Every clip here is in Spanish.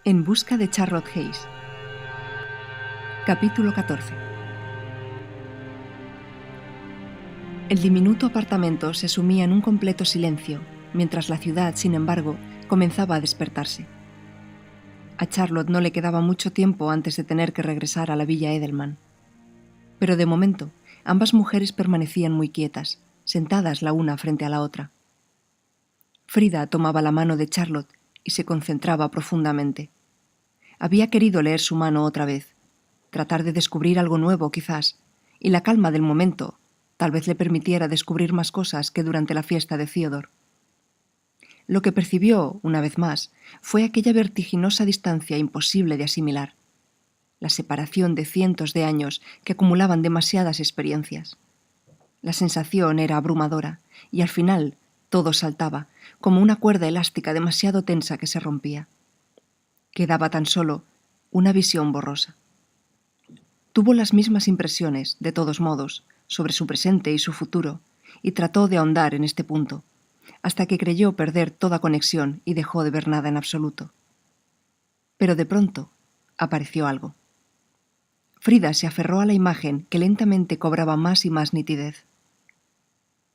En busca de Charlotte Hayes. Capítulo 14. El diminuto apartamento se sumía en un completo silencio, mientras la ciudad, sin embargo, comenzaba a despertarse. A Charlotte no le quedaba mucho tiempo antes de tener que regresar a la Villa Edelman. Pero de momento, ambas mujeres permanecían muy quietas, sentadas la una frente a la otra. Frida tomaba la mano de Charlotte y se concentraba profundamente. Había querido leer su mano otra vez, tratar de descubrir algo nuevo quizás, y la calma del momento tal vez le permitiera descubrir más cosas que durante la fiesta de Theodore. Lo que percibió, una vez más, fue aquella vertiginosa distancia imposible de asimilar, la separación de cientos de años que acumulaban demasiadas experiencias. La sensación era abrumadora, y al final todo saltaba, como una cuerda elástica demasiado tensa que se rompía. Quedaba tan solo una visión borrosa. Tuvo las mismas impresiones, de todos modos, sobre su presente y su futuro, y trató de ahondar en este punto, hasta que creyó perder toda conexión y dejó de ver nada en absoluto. Pero de pronto apareció algo. Frida se aferró a la imagen que lentamente cobraba más y más nitidez.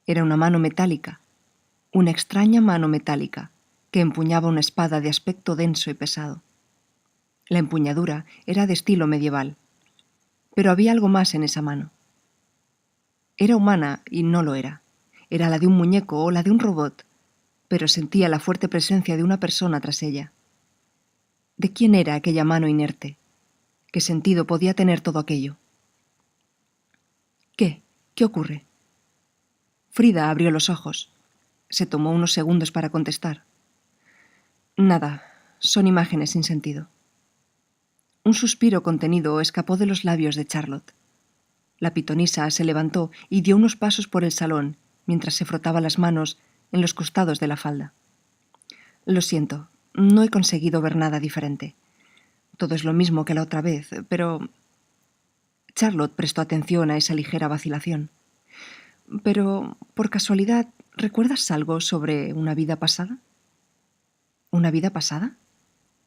Era una mano metálica, una extraña mano metálica, que empuñaba una espada de aspecto denso y pesado. La empuñadura era de estilo medieval, pero había algo más en esa mano. Era humana y no lo era. Era la de un muñeco o la de un robot, pero sentía la fuerte presencia de una persona tras ella. ¿De quién era aquella mano inerte? ¿Qué sentido podía tener todo aquello? ¿Qué? ¿Qué ocurre? Frida abrió los ojos. Se tomó unos segundos para contestar. Nada, son imágenes sin sentido. Un suspiro contenido escapó de los labios de Charlotte. La pitonisa se levantó y dio unos pasos por el salón, mientras se frotaba las manos en los costados de la falda. Lo siento, no he conseguido ver nada diferente. Todo es lo mismo que la otra vez, pero... Charlotte prestó atención a esa ligera vacilación. Pero, por casualidad, ¿recuerdas algo sobre una vida pasada? ¿Una vida pasada?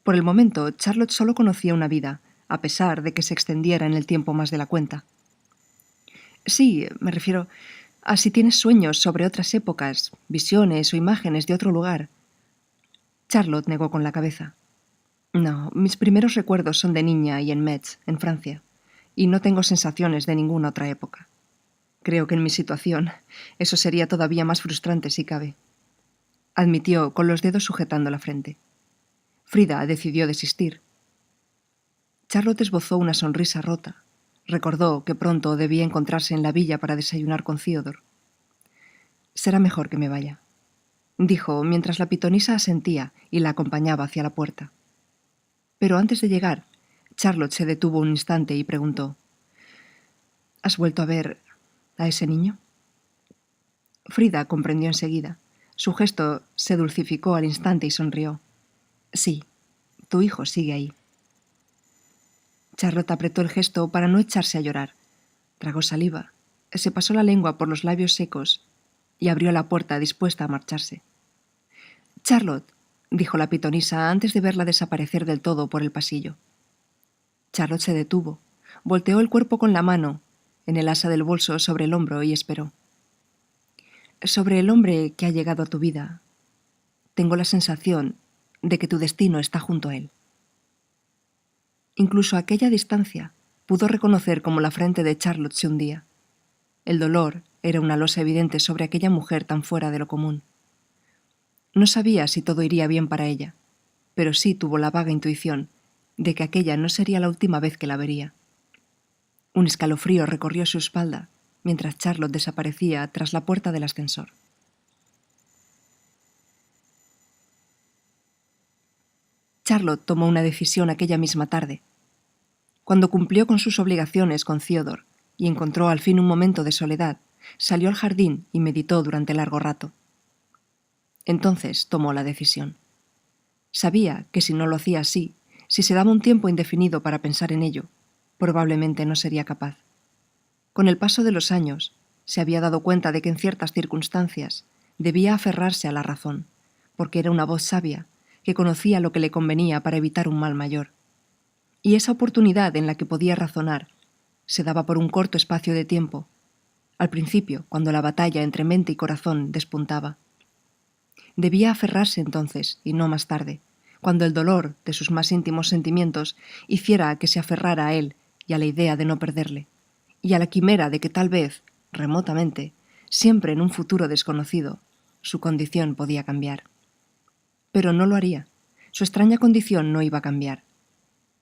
Por el momento, Charlotte solo conocía una vida, a pesar de que se extendiera en el tiempo más de la cuenta. Sí, me refiero a si tienes sueños sobre otras épocas, visiones o imágenes de otro lugar. Charlotte negó con la cabeza. No, mis primeros recuerdos son de niña y en Metz, en Francia, y no tengo sensaciones de ninguna otra época. Creo que en mi situación eso sería todavía más frustrante si cabe. Admitió con los dedos sujetando la frente. Frida decidió desistir. Charlotte esbozó una sonrisa rota. Recordó que pronto debía encontrarse en la villa para desayunar con Theodore. «Será mejor que me vaya», dijo mientras la pitonisa asentía y la acompañaba hacia la puerta. Pero antes de llegar, Charlotte se detuvo un instante y preguntó: «¿Has vuelto a ver a ese niño?» Frida comprendió enseguida. Su gesto se dulcificó al instante y sonrió. «Sí, tu hijo sigue ahí». Charlotte apretó el gesto para no echarse a llorar. Tragó saliva, se pasó la lengua por los labios secos y abrió la puerta dispuesta a marcharse. «Charlotte», dijo la pitonisa antes de verla desaparecer del todo por el pasillo. Charlotte se detuvo, volteó el cuerpo con la mano en el asa del bolso sobre el hombro y esperó. «Sobre el hombre que ha llegado a tu vida, tengo la sensación de que tu destino está junto a él». Incluso a aquella distancia pudo reconocer cómo la frente de Charlotte se hundía. El dolor era una losa evidente sobre aquella mujer tan fuera de lo común. No sabía si todo iría bien para ella, pero sí tuvo la vaga intuición de que aquella no sería la última vez que la vería. Un escalofrío recorrió su espalda mientras Charlotte desaparecía tras la puerta del ascensor. Charlotte tomó una decisión aquella misma tarde. Cuando cumplió con sus obligaciones con Theodore y encontró al fin un momento de soledad, salió al jardín y meditó durante largo rato. Entonces tomó la decisión. Sabía que si no lo hacía así, si se daba un tiempo indefinido para pensar en ello, probablemente no sería capaz. Con el paso de los años, se había dado cuenta de que en ciertas circunstancias debía aferrarse a la razón, porque era una voz sabia que conocía lo que le convenía para evitar un mal mayor. Y esa oportunidad en la que podía razonar se daba por un corto espacio de tiempo, al principio, cuando la batalla entre mente y corazón despuntaba. Debía aferrarse entonces, y no más tarde, cuando el dolor de sus más íntimos sentimientos hiciera que se aferrara a él y a la idea de no perderle, y a la quimera de que tal vez, remotamente, siempre en un futuro desconocido, su condición podía cambiar. Pero no lo haría. Su extraña condición no iba a cambiar.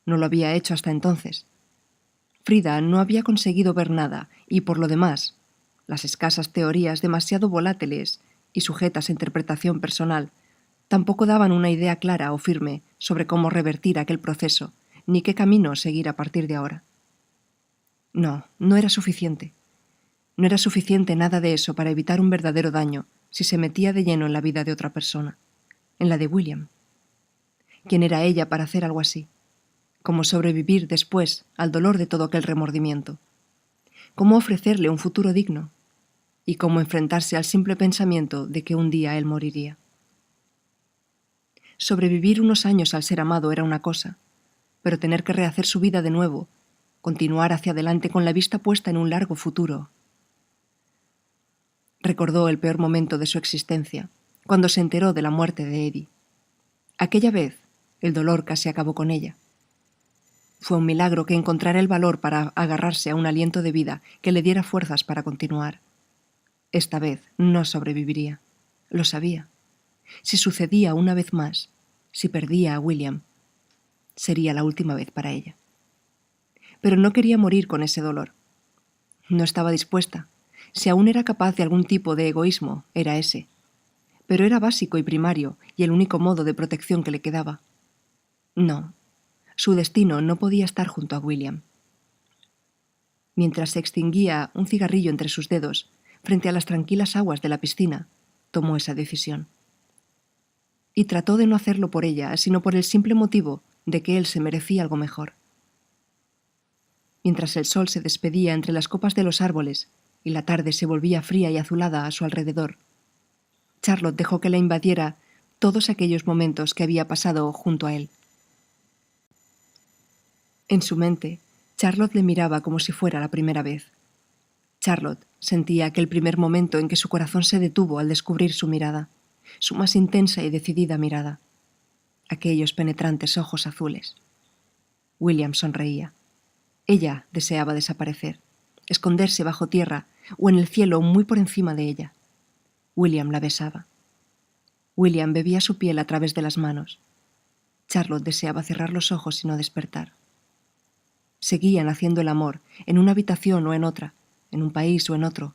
No lo había hecho hasta entonces. Frida no había conseguido ver nada y, por lo demás, las escasas teorías demasiado volátiles y sujetas a interpretación personal tampoco daban una idea clara o firme sobre cómo revertir aquel proceso, ni qué camino seguir a partir de ahora. No, no era suficiente. No era suficiente nada de eso para evitar un verdadero daño si se metía de lleno en la vida de otra persona, en la de William. ¿Quién era ella para hacer algo así? ¿Cómo sobrevivir después al dolor de todo aquel remordimiento? ¿Cómo ofrecerle un futuro digno? ¿Y cómo enfrentarse al simple pensamiento de que un día él moriría? Sobrevivir unos años al ser amado era una cosa, pero tener que rehacer su vida de nuevo, continuar hacia adelante con la vista puesta en un largo futuro. Recordó el peor momento de su existencia, cuando se enteró de la muerte de Eddie. Aquella vez, el dolor casi acabó con ella. Fue un milagro que encontrara el valor para agarrarse a un aliento de vida que le diera fuerzas para continuar. Esta vez no sobreviviría. Lo sabía. Si sucedía una vez más, si perdía a William, sería la última vez para ella. Pero no quería morir con ese dolor. No estaba dispuesta. Si aún era capaz de algún tipo de egoísmo, era ese. Pero era básico y primario y el único modo de protección que le quedaba. No. Su destino no podía estar junto a William. Mientras se extinguía un cigarrillo entre sus dedos, frente a las tranquilas aguas de la piscina, tomó esa decisión. Y trató de no hacerlo por ella, sino por el simple motivo de que él se merecía algo mejor. Mientras el sol se despedía entre las copas de los árboles y la tarde se volvía fría y azulada a su alrededor, Charlotte dejó que la invadiera todos aquellos momentos que había pasado junto a él. En su mente, Charlotte le miraba como si fuera la primera vez. Charlotte sentía aquel primer momento en que su corazón se detuvo al descubrir su mirada, su más intensa y decidida mirada. Aquellos penetrantes ojos azules. William sonreía. Ella deseaba desaparecer, esconderse bajo tierra o en el cielo muy por encima de ella. William la besaba. William bebía su piel a través de las manos. Charlotte deseaba cerrar los ojos y no despertar. Seguían haciendo el amor en una habitación o en otra, en un país o en otro,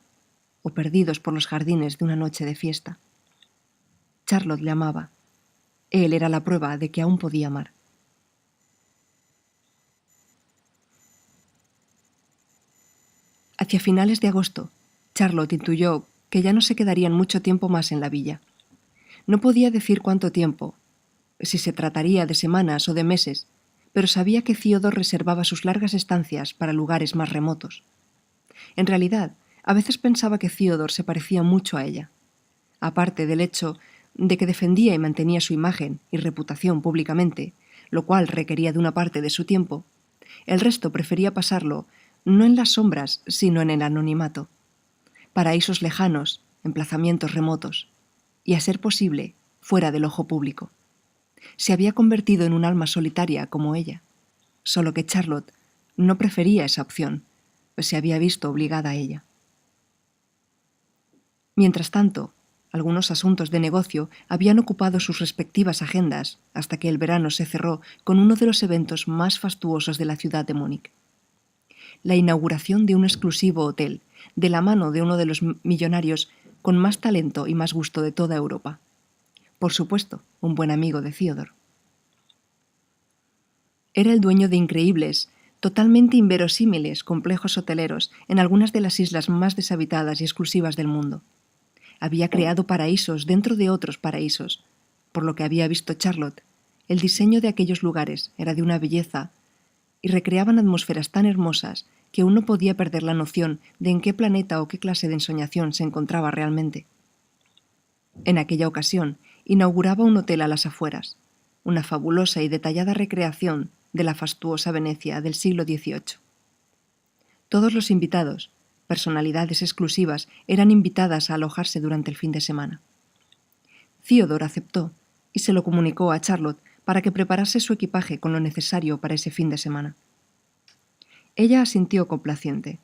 o perdidos por los jardines de una noche de fiesta. Charlotte le amaba. Él era la prueba de que aún podía amar. Hacia finales de agosto, Charlotte intuyó que ya no se quedarían mucho tiempo más en la villa. No podía decir cuánto tiempo, si se trataría de semanas o de meses, pero sabía que Theodore reservaba sus largas estancias para lugares más remotos. En realidad, a veces pensaba que Theodore se parecía mucho a ella. Aparte del hecho de que defendía y mantenía su imagen y reputación públicamente, lo cual requería de una parte de su tiempo, el resto prefería pasarlo no en las sombras, sino en el anonimato. Paraísos lejanos, emplazamientos remotos, y a ser posible, fuera del ojo público. Se había convertido en un alma solitaria como ella, solo que Charlotte no prefería esa opción, pues se había visto obligada a ella. Mientras tanto, algunos asuntos de negocio habían ocupado sus respectivas agendas hasta que el verano se cerró con uno de los eventos más fastuosos de la ciudad de Múnich. La inauguración de un exclusivo hotel, de la mano de uno de los millonarios con más talento y más gusto de toda Europa. Por supuesto, un buen amigo de Theodore. Era el dueño de increíbles, totalmente inverosímiles complejos hoteleros en algunas de las islas más deshabitadas y exclusivas del mundo. Había creado paraísos dentro de otros paraísos. Por lo que había visto Charlotte, el diseño de aquellos lugares era de una belleza y recreaban atmósferas tan hermosas que uno podía perder la noción de en qué planeta o qué clase de ensoñación se encontraba realmente. En aquella ocasión, inauguraba un hotel a las afueras, una fabulosa y detallada recreación de la fastuosa Venecia del siglo XVIII. Todos los invitados, personalidades exclusivas, eran invitadas a alojarse durante el fin de semana. Theodore aceptó y se lo comunicó a Charlotte para que preparase su equipaje con lo necesario para ese fin de semana. Ella asintió complaciente.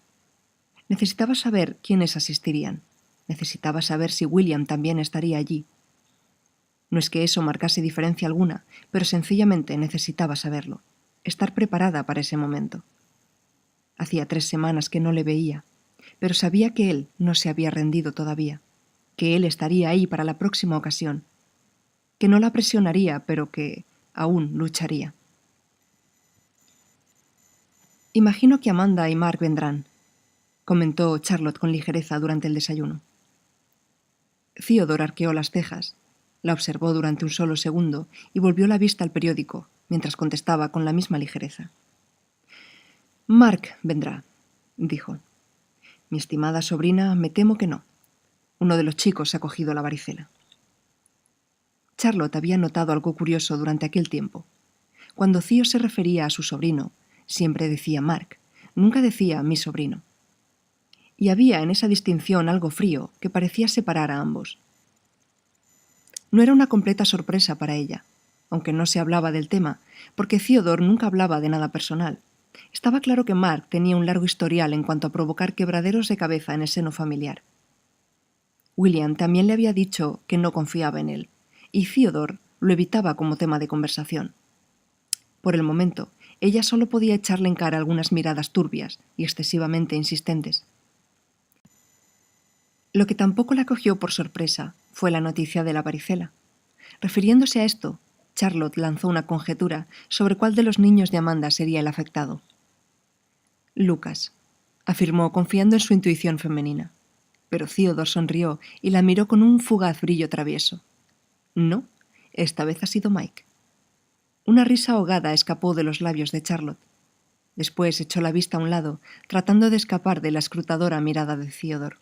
Necesitaba saber quiénes asistirían. Necesitaba saber si William también estaría allí. No es que eso marcase diferencia alguna, pero sencillamente necesitaba saberlo, estar preparada para ese momento. Hacía 3 semanas que no le veía, pero sabía que él no se había rendido todavía, que él estaría ahí para la próxima ocasión, que no la presionaría, pero que aún lucharía. «Imagino que Amanda y Mark vendrán», comentó Charlotte con ligereza durante el desayuno. Theodore arqueó las cejas, la observó durante un solo segundo y volvió la vista al periódico, mientras contestaba con la misma ligereza. «Mark vendrá», dijo. «Mi estimada sobrina, me temo que no. Uno de los chicos ha cogido la varicela». Charlotte había notado algo curioso durante aquel tiempo. Cuando Theo se refería a su sobrino, siempre decía Mark, nunca decía mi sobrino. Y había en esa distinción algo frío que parecía separar a ambos. No era una completa sorpresa para ella, aunque no se hablaba del tema, porque Theodore nunca hablaba de nada personal. Estaba claro que Mark tenía un largo historial en cuanto a provocar quebraderos de cabeza en el seno familiar. William también le había dicho que no confiaba en él, y Theodore lo evitaba como tema de conversación. Por el momento, ella solo podía echarle en cara algunas miradas turbias y excesivamente insistentes. Lo que tampoco la cogió por sorpresa fue la noticia de la varicela. Refiriéndose a esto, Charlotte lanzó una conjetura sobre cuál de los niños de Amanda sería el afectado. «Lucas», afirmó confiando en su intuición femenina. Pero Theodore sonrió y la miró con un fugaz brillo travieso. «No, esta vez ha sido Mike». Una risa ahogada escapó de los labios de Charlotte. Después echó la vista a un lado, tratando de escapar de la escrutadora mirada de Theodore.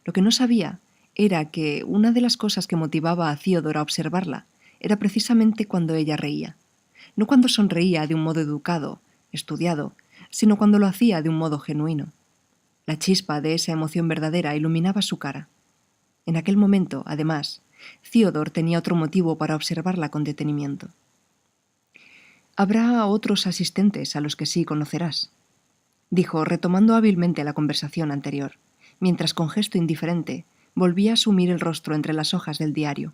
Lo que no sabía era que una de las cosas que motivaba a Theodore a observarla era precisamente cuando ella reía. No cuando sonreía de un modo educado, estudiado, sino cuando lo hacía de un modo genuino. La chispa de esa emoción verdadera iluminaba su cara. En aquel momento, además, Theodore tenía otro motivo para observarla con detenimiento. «Habrá otros asistentes a los que sí conocerás», dijo, retomando hábilmente la conversación anterior, mientras con gesto indiferente volvía a sumir el rostro entre las hojas del diario.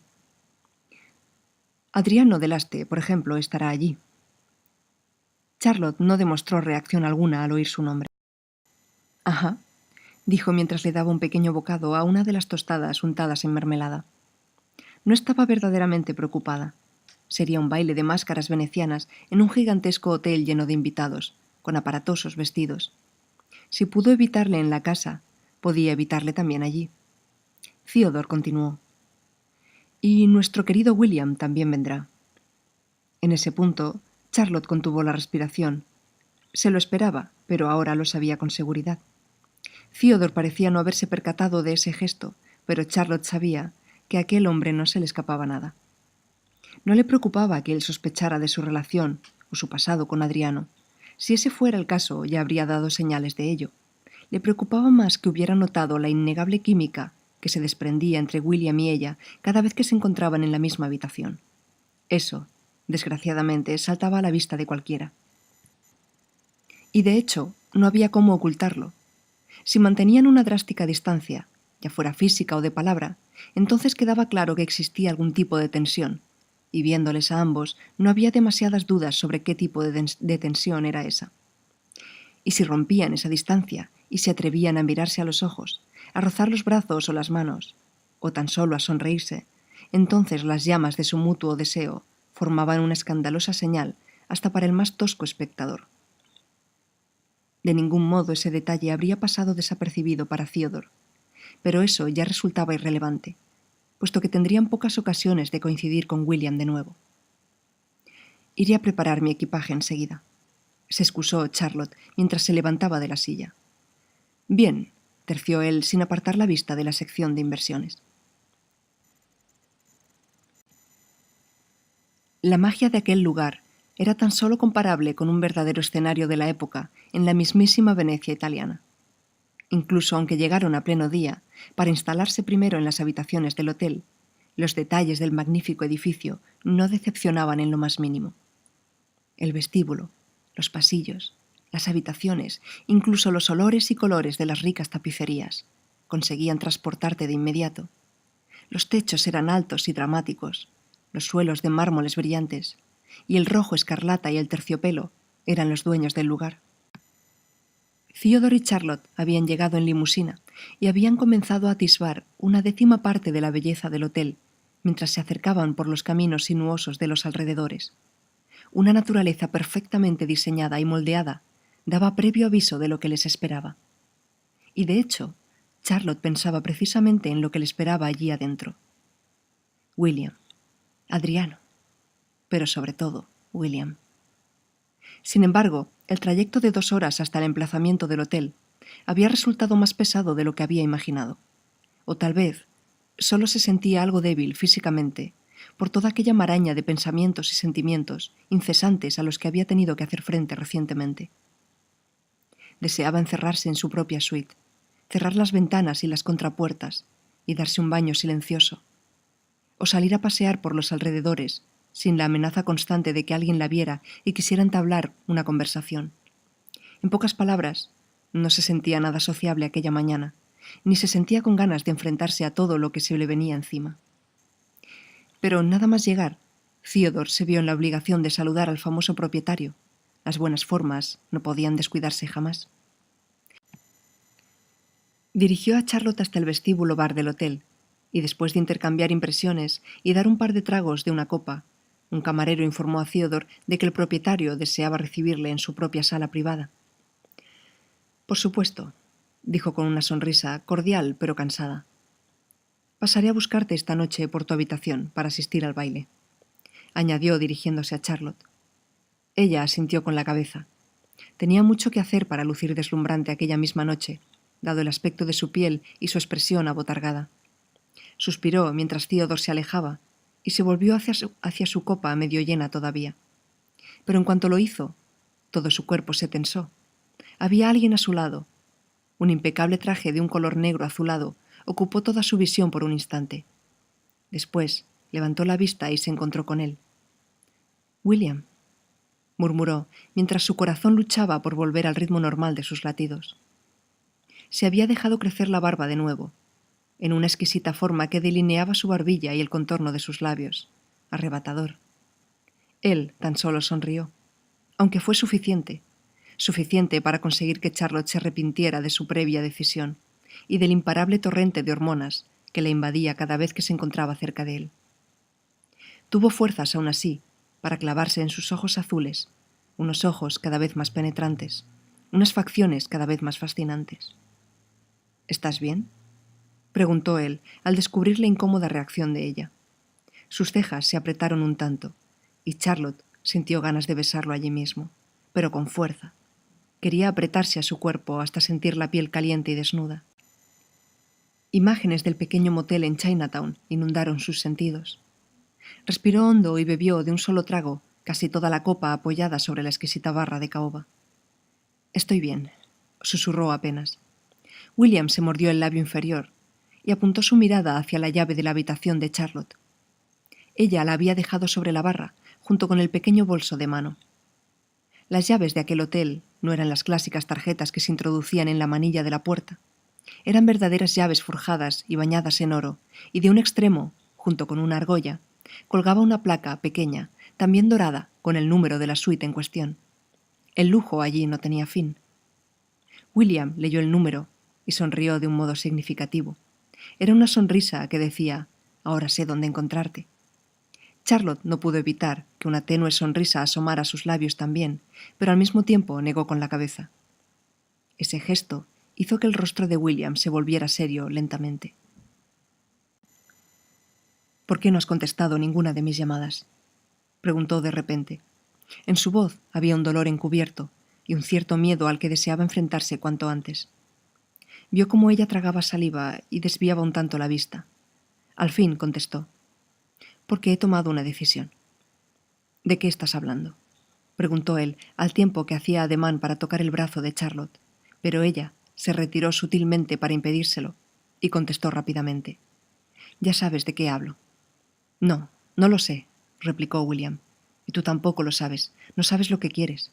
«Adriano del Aste, por ejemplo, estará allí». Charlotte no demostró reacción alguna al oír su nombre. «Ajá», dijo mientras le daba un pequeño bocado a una de las tostadas untadas en mermelada. No estaba verdaderamente preocupada. Sería un baile de máscaras venecianas en un gigantesco hotel lleno de invitados, con aparatosos vestidos. Si pudo evitarle en la casa, podía evitarle también allí. Theodore continuó. «Y nuestro querido William también vendrá». En ese punto, Charlotte contuvo la respiración. Se lo esperaba, pero ahora lo sabía con seguridad. Theodore parecía no haberse percatado de ese gesto, pero Charlotte sabía que a aquel hombre no se le escapaba nada. No le preocupaba que él sospechara de su relación o su pasado con Adriano. Si ese fuera el caso, ya habría dado señales de ello. Le preocupaba más que hubiera notado la innegable química que se desprendía entre William y ella cada vez que se encontraban en la misma habitación. Eso, desgraciadamente, saltaba a la vista de cualquiera. Y de hecho, no había cómo ocultarlo. Si mantenían una drástica distancia, ya fuera física o de palabra, entonces quedaba claro que existía algún tipo de tensión, y viéndoles a ambos no había demasiadas dudas sobre qué tipo de tensión era esa. Y si rompían esa distancia y se atrevían a mirarse a los ojos, a rozar los brazos o las manos, o tan solo a sonreírse, entonces las llamas de su mutuo deseo formaban una escandalosa señal hasta para el más tosco espectador. De ningún modo ese detalle habría pasado desapercibido para Theodore, pero eso ya resultaba irrelevante, puesto que tendrían pocas ocasiones de coincidir con William de nuevo. «Iré a preparar mi equipaje enseguida», se excusó Charlotte mientras se levantaba de la silla. «Bien», terció él sin apartar la vista de la sección de inversiones. La magia de aquel lugar era tan solo comparable con un verdadero escenario de la época en la mismísima Venecia italiana. Incluso aunque llegaron a pleno día, para instalarse primero en las habitaciones del hotel, los detalles del magnífico edificio no decepcionaban en lo más mínimo. El vestíbulo, los pasillos, las habitaciones, incluso los olores y colores de las ricas tapicerías, conseguían transportarte de inmediato. Los techos eran altos y dramáticos, los suelos de mármoles brillantes, y el rojo escarlata y el terciopelo eran los dueños del lugar. Theodore y Charlotte habían llegado en limusina y habían comenzado a atisbar una 10ª parte de la belleza del hotel mientras se acercaban por los caminos sinuosos de los alrededores. Una naturaleza perfectamente diseñada y moldeada daba previo aviso de lo que les esperaba. Y de hecho, Charlotte pensaba precisamente en lo que le esperaba allí adentro. William, Adriano, pero sobre todo William. Sin embargo, el trayecto de 2 horas hasta el emplazamiento del hotel había resultado más pesado de lo que había imaginado. O tal vez solo se sentía algo débil físicamente por toda aquella maraña de pensamientos y sentimientos incesantes a los que había tenido que hacer frente recientemente. Deseaba encerrarse en su propia suite, cerrar las ventanas y las contrapuertas y darse un baño silencioso, o salir a pasear por los alrededores sin la amenaza constante de que alguien la viera y quisiera entablar una conversación. En pocas palabras, no se sentía nada sociable aquella mañana, ni se sentía con ganas de enfrentarse a todo lo que se le venía encima. Pero nada más llegar, Theodore se vio en la obligación de saludar al famoso propietario. Las buenas formas no podían descuidarse jamás. Dirigió a Charlotte hasta el vestíbulo bar del hotel, y después de intercambiar impresiones y dar un par de tragos de una copa, un camarero informó a Theodore de que el propietario deseaba recibirle en su propia sala privada. Por supuesto, dijo con una sonrisa cordial pero cansada. Pasaré a buscarte esta noche por tu habitación para asistir al baile, añadió dirigiéndose a Charlotte. Ella asintió con la cabeza. Tenía mucho que hacer para lucir deslumbrante aquella misma noche, dado el aspecto de su piel y su expresión abotargada. Suspiró mientras Theodore se alejaba y se volvió hacia su copa medio llena todavía. Pero en cuanto lo hizo, todo su cuerpo se tensó. Había alguien a su lado. Un impecable traje de un color negro azulado ocupó toda su visión por un instante. Después levantó la vista y se encontró con él. «William», murmuró, mientras su corazón luchaba por volver al ritmo normal de sus latidos. Se había dejado crecer la barba de nuevo, en una exquisita forma que delineaba su barbilla y el contorno de sus labios. Arrebatador. Él tan solo sonrió, aunque fue suficiente para conseguir que Charlotte se arrepintiera de su previa decisión y del imparable torrente de hormonas que le invadía cada vez que se encontraba cerca de él. Tuvo fuerzas, aún así, para clavarse en sus ojos azules, unos ojos cada vez más penetrantes, unas facciones cada vez más fascinantes. «¿Estás bien?», preguntó él al descubrir la incómoda reacción de ella. Sus cejas se apretaron un tanto, y Charlotte sintió ganas de besarlo allí mismo, pero con fuerza. Quería apretarse a su cuerpo hasta sentir la piel caliente y desnuda. Imágenes del pequeño motel en Chinatown inundaron sus sentidos. Respiró hondo y bebió de un solo trago casi toda la copa apoyada sobre la exquisita barra de caoba. «Estoy bien», susurró apenas. William se mordió el labio inferior y apuntó su mirada hacia la llave de la habitación de Charlotte. Ella la había dejado sobre la barra, junto con el pequeño bolso de mano. Las llaves de aquel hotel no eran las clásicas tarjetas que se introducían en la manilla de la puerta. Eran verdaderas llaves forjadas y bañadas en oro, y de un extremo, junto con una argolla, colgaba una placa pequeña, también dorada, con el número de la suite en cuestión. El lujo allí no tenía fin. William leyó el número y sonrió de un modo significativo. Era una sonrisa que decía: «Ahora sé dónde encontrarte». Charlotte no pudo evitar que una tenue sonrisa asomara a sus labios también, pero al mismo tiempo negó con la cabeza. Ese gesto hizo que el rostro de William se volviera serio lentamente. «¿Por qué no has contestado ninguna de mis llamadas?», preguntó de repente. En su voz había un dolor encubierto y un cierto miedo al que deseaba enfrentarse cuanto antes. Vio cómo ella tragaba saliva y desviaba un tanto la vista. Al fin contestó: «Porque he tomado una decisión». ¿De qué estás hablando?, preguntó él, al tiempo que hacía ademán para tocar el brazo de Charlotte, pero ella se retiró sutilmente para impedírselo y contestó rápidamente: «Ya sabes de qué hablo». «No, no lo sé», replicó William. «Y tú tampoco lo sabes. No sabes lo que quieres».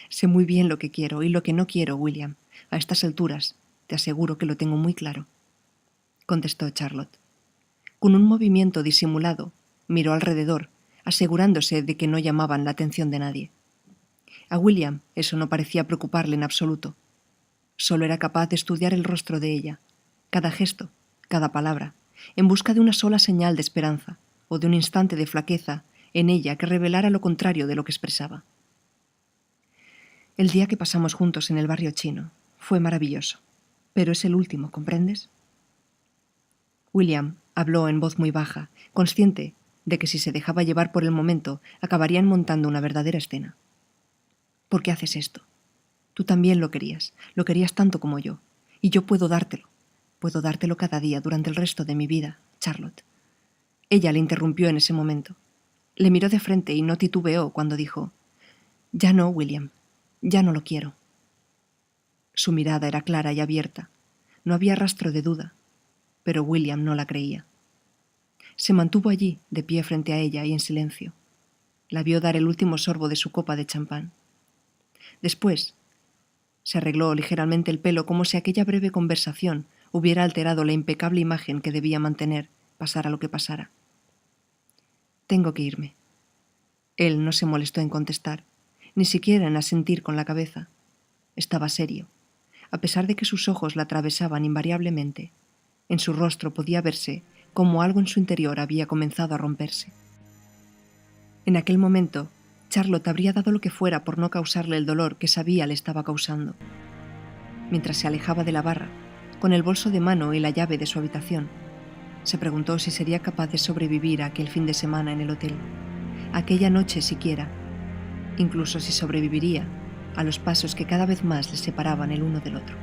«Sé muy bien lo que quiero y lo que no quiero, William. A estas alturas te aseguro que lo tengo muy claro», contestó Charlotte. Con un movimiento disimulado, miró alrededor, asegurándose de que no llamaban la atención de nadie. A William eso no parecía preocuparle en absoluto. Solo era capaz de estudiar el rostro de ella, cada gesto, cada palabra, en busca de una sola señal de esperanza o de un instante de flaqueza en ella que revelara lo contrario de lo que expresaba. El día que pasamos juntos en el barrio chino fue maravilloso, pero es el último, ¿comprendes? William habló en voz muy baja, consciente de que si se dejaba llevar por el momento acabarían montando una verdadera escena. ¿Por qué haces esto? Tú también lo querías tanto como yo, y yo puedo dártelo cada día durante el resto de mi vida, Charlotte. Ella le interrumpió en ese momento. Le miró de frente y no titubeó cuando dijo: «Ya no, William, ya no lo quiero». Su mirada era clara y abierta. No había rastro de duda, pero William no la creía. Se mantuvo allí, de pie frente a ella y en silencio. La vio dar el último sorbo de su copa de champán. Después, se arregló ligeramente el pelo como si aquella breve conversación hubiera alterado la impecable imagen que debía mantener, pasara lo que pasara. «Tengo que irme». Él no se molestó en contestar, ni siquiera en asentir con la cabeza. Estaba serio. A pesar de que sus ojos la atravesaban invariablemente, en su rostro podía verse como algo en su interior había comenzado a romperse. En aquel momento, Charlotte habría dado lo que fuera por no causarle el dolor que sabía le estaba causando. Mientras se alejaba de la barra, con el bolso de mano y la llave de su habitación, se preguntó si sería capaz de sobrevivir a aquel fin de semana en el hotel, aquella noche siquiera, incluso si sobreviviría a los pasos que cada vez más les separaban el uno del otro.